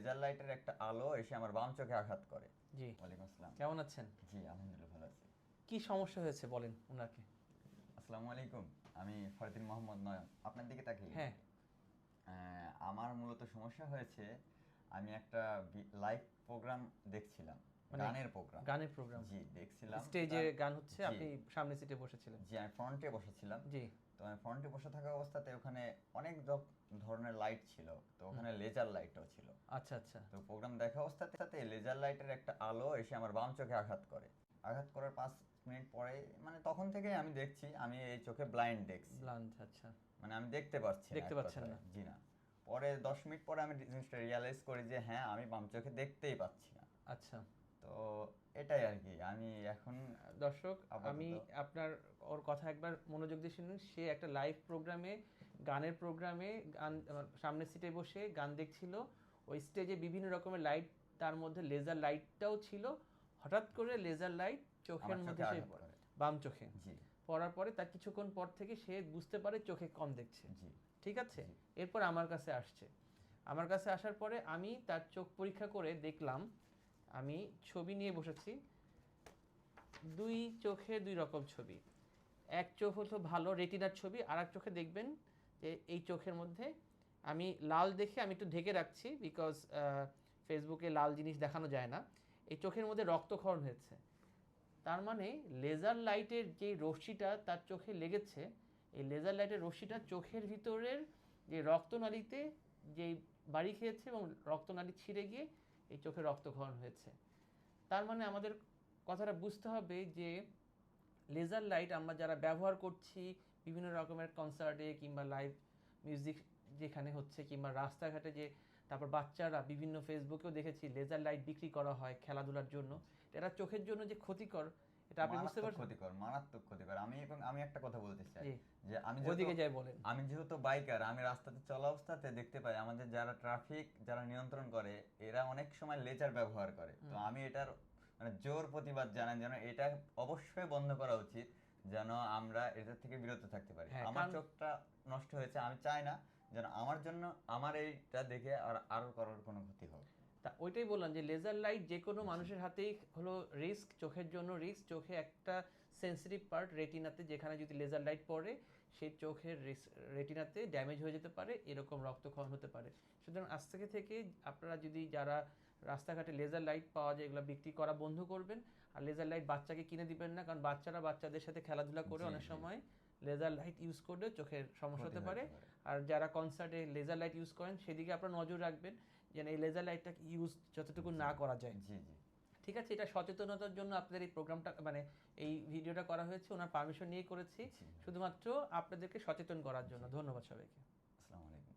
Laser লাইটের একটা আলো এসে আমার বাম চোখে আঘাত করে। জি, ওয়ালাইকুম আসসালাম। কেমন আছেন? জি আলহামদুলিল্লাহ ভালো আছি। কি সমস্যা হয়েছে বলেন ওনাকে। আসসালামু আলাইকুম, আমি ফরদিন মোহাম্মদ নয়ন, আপনার দিকে তাকিয়ে। হ্যাঁ। আমার মূলত সমস্যা হয়েছে, আমি একটা লাইভ প্রোগ্রাম দেখছিলাম, মানে গানের প্রোগ্রাম। গানের প্রোগ্রাম? জি দেখছিলাম। স্টেজে গান হচ্ছে, জি আপনি সামনে সিটে বসেছিলেন? জি আমি ফ্রন্টে বসেছিলাম। জি। তো আমি ফ্রন্টে বসে থাকা অবস্থাতে ওখানে অনেক ধরনের লাইট ছিল, তো ওখানে লেজার লাইটও ছিল। আচ্ছা আচ্ছা। তো প্রোগ্রাম দেখা অবস্থাতে লেজার লাইটের একটা আলো এসে আমার বাম চোখে আঘাত করে। আঘাত করার 5 মিনিট পরে, মানে তখন থেকে আমি দেখছি, আমি এই চোখে ব্লাইন্ড দেখছি। ব্লান্ড, আচ্ছা। মানে আমি দেখতে পারছি না, দেখতে এক পাচ্ছেন কথায়। না? জি না। পরে 10 মিনিট পরে আমি জিনিসটা রিয়ালাইজ করি যে হ্যাঁ, আমি বাম চোখে দেখতেই পাচ্ছি না। আচ্ছা। তো এটাই আর কি। আমি এখন দর্শক, আপাতত আমি আপনার ওর কথা একবার মনোযোগ দিয়ে শুনুন। সে একটা লাইভ প্রোগ্রামে, গানের প্রোগ্রামে গান, সামনের সিটে বসে গান দেখছিল। ওই স্টেজে বিভিন্ন রকমের লাইট, তার মধ্যে লেজার লাইটটাও ছিল। হঠাৎ করে লেজার লাইট চোখের আমার মধ্যে চোখে সে আঘাত করে। বাম চোখে জি পড়ার পরে তার কিছুক্ষণ পর থেকে সে বুঝতে পারে চোখে কম দেখছে। জি ঠিক আছে। জি। এরপর আমার কাছে আসছে। আমার কাছে আসার পরে আমি তার চোখ পরীক্ষা করে দেখলাম, আমি ছবি নিয়ে বসেছি, দুই চোখে দুই রকম ছবি। এক চোখ হলো ভালো রেটিনার ছবি, আর এক চোখে দেখবেন যে এই চোখের মধ্যে, আমি লাল দেখে আমি একটু ঢেকে রাখছি, বিকজ ফেসবুকে লাল জিনিস দেখানো যায় না। এই চোখের মধ্যে রক্তক্ষরণ হয়েছে। তার মানে লেজার লাইটের যে রশ্মিটা তার চোখে লেগেছে, এই লেজার লাইটের রশ্মিটা চোখের ভিতরের যে রক্তনালীতে যে বাড়ি খেয়েছে এবং রক্তনালী ছিঁড়ে গিয়ে এই চোখে রক্তক্ষরণ হয়েছে। তার মানে আমাদের কথাটা বুঝতে হবে যে লেজার লাইট আমরা যারা ব্যবহার করছি বিভিন্ন রকমের কনসার্টে কিংবা লাইভ মিউজিক যেখানে হচ্ছে, কিংবা রাস্তাঘাটে, যে তারপর বাচ্চারা বিভিন্ন ফেসবুকেও দেখেছি লেজার লাইট বিক্রি করা হয় খেলাধুলার জন্য, এটা চোখের জন্য যে ক্ষতিকর, এটা আপনি বুঝতে পারছেন? ক্ষতিকর, মারাত্মক ক্ষতিকর। আমি একটা কথা বলতে চাই জি, যে ওদিকে যাই বলেন। আমি যেহেতু বাইকার, আমি রাস্তাতে চলা অবস্থাতে দেখতে পাই আমাদের যারা ট্রাফিক যারা নিয়ন্ত্রণ করে, এরা অনেক সময় লেজার ব্যবহার করে। তো আমি এটার মানে জোর প্রতিবাদ জানাই, যেন এটা অবশ্যই বন্ধ করা উচিত, যেন আমরা এটা থেকে বিরত থাকতে পারি। হ্যাঁ, আমার চোখটা নষ্ট হয়েছে, আমি চাই না যেন আমার জন্য আমার এইটা দেখে আর আরো কারোর কোনো ক্ষতি হোক। তা ওইটাই বললাম যে লেজার লাইট যে কোনো মানুষের হাতেই হলো রিস্ক, চোখের জন্য রিস্ক। চোখে একটা সেন্সিটিভ পার্ট রেটিনাতে, যেখানে যদি লেজার লাইট পড়ে সেই চোখের রেটিনাতে ড্যামেজ হয়ে যেতে পারে, এরকম রক্তক্ষরণ হতে পারে। সুতরাং আজ থেকে আপনারা যদি যারা রাস্তাঘাটে লেজার লাইট পাওয়া যায় এগুলো বিক্রি করা বন্ধ করবেন। আর লেজার লাইট বাচ্চাকে কিনে দিবেন না, কারণ বাচ্চারা বাচ্চাদের সাথে খেলাধুলা করে অনেক সময় লেজার লাইট ইউজ করলে চোখের সমস্যা হতে পারে। আর যারা কনসার্টে লেজার লাইট ইউজ করেন সেদিকে আপনারা নজর রাখবেন, যেন এই লেজার লাইটটা ইউজ যতটুকু না করা যায়। জি জি। ঠিক আছে, এটা সচেতনতার জন্য আপনাদের এই প্রোগ্রামটা, মানে এই ভিডিওটা করা হয়েছে, ওনার পারমিশন নিয়ে করেছি, শুধুমাত্র আপনাদেরকে সচেতন করার জন্য। ধন্যবাদ সবাইকে। আসসালামু আলাইকুম।